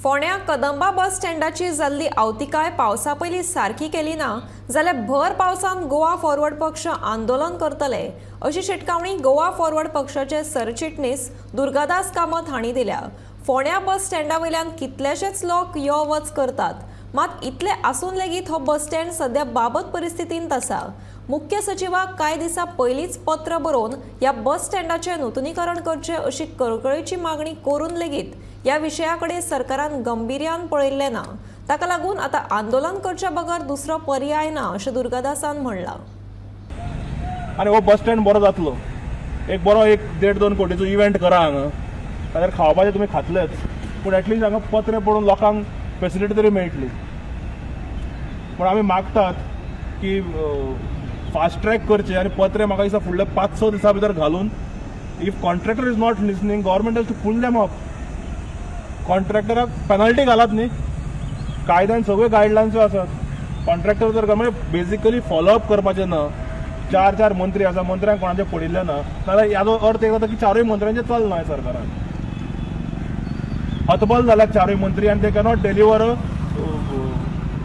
फोंड्या कदंबा बस स्टँडाची जाल्ली आवतिकाय पावसा पयलीं सारकी केली ना जाल्यार भर पावसान गोवा फॉरवर्ड पक्ष आंदोलन करतले अशी शिटकावणी गोवा फॉरवर्ड पक्षाचे सरचिटणीस दुर्गादास कामत हांणी दिल्या। फोंड्या बस स्टँडावयल्यान कितलेशेच लोक यो वच करतात, मात इतले आसून लेगीत हो बस स्टँड सध्या बाबत परिस्थितींत आसा। मुख्य सचिवाक कांय दिसा पयलींच पत्र बरोवन ह्या बस स्टँडाचे नूतनीकरण करचे अशी कळकळीची मागणी करून लेगीत ह्या विशयाकडे सरकारान गंभीर्यान पळयल्लें ना। ताका लागून आता आंदोलन करच्या बगर दुसरो पर्याय ना अशें दुर्गादासान म्हणलां। आनी हो बस स्टँड बरो जातलो, एक बरो 1.5-2 कोटीचो इव्हेंट करा हांगा, जाल्यार खावपाचें तुमी खातलेच, पूण एटलीस्ट हांगा पत्रे पडून लोकांक फॅसिलिटी तरी मेळटली। पूण आमी मागतात की फास्ट ट्रॅक करचे आनी पत्रे म्हाका दिसता फुडले 5-6 दिसां भितर घालून, if contractor is not listening government has to pull them up. कॉन्ट्रॅक्टराक पेनल्टी घालात न्ही, कायद्यान सगळ्यो गायडलायन्सो आसात। कॉन्ट्रॅक्टर जर म्हणजे बेजिकली फॉलोअप करपाचें ना, 4 मंत्री आसा, मंत्र्यांक कोणाचें पडिल्लें ना, जाल्यार ह्याचो अर्थ एक जाता की 4 मंत्र्यांचें चलना ह्या सरकारान। हतबल जाल्यात 4 मंत्री आनी ते कॅनॉट डेलिव्हर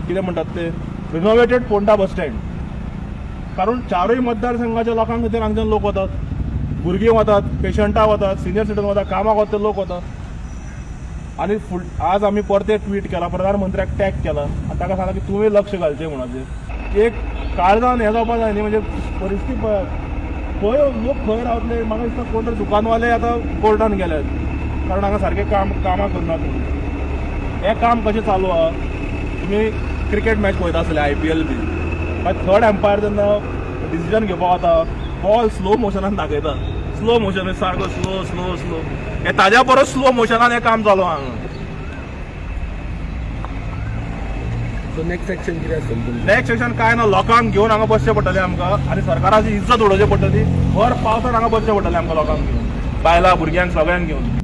कितें म्हणटात ते रिनोवेटेड फोंडा बस स्टँड। कारण 4 मतदारसंघाच्या लोकांक खातीर हांगच्यान लोक वतात, भुरगीं वतात, पेशंटां वतात, सिनियर सिटीजन वतात, कामाक वता ते लोक वतात। आनी आज आमी परते ट्वीट केला, प्रधानमंत्र्याक टॅग केला आनी ताका सांगला की तुवें लक्ष घालचें म्हणून। एक काळजान हें जावपा जाय न्ही, म्हणजे परिस्थिती खंय लोक खंय रावतले। म्हाका दिसता कोण तरी दुकानवाले आतां कोर्टान गेल्यात, कारण हांगा सारकें कामां करनात म्हणून। हें काम कशें चालू आहा, तुमी क्रिकेट मॅच पळयता आसले IPL बी, मागीर थर्ड एम्पायर जेन्ना डिसिजन घेवपाक वता, बॉल स्लो मोशनान दाखयता, स्लो मोशन सारको स्लो स्लो स्लो, हे ताज्या परस स्लो मोशनान हें काम चालू हांगा। सो नेक्स्ट सेक्शन कितें आसतलें? नेक्स्ट सेक्शन काय ना, लोकांक घेवन हांगा बसचें पडटलें आमकां आनी सरकाराची इज्जत उडोवची पडटली। भर पावसान हांगा बसचें पडटलें आमकां लोकांक घेवन, बायलां भुरग्यांक सगळ्यांक घेवन।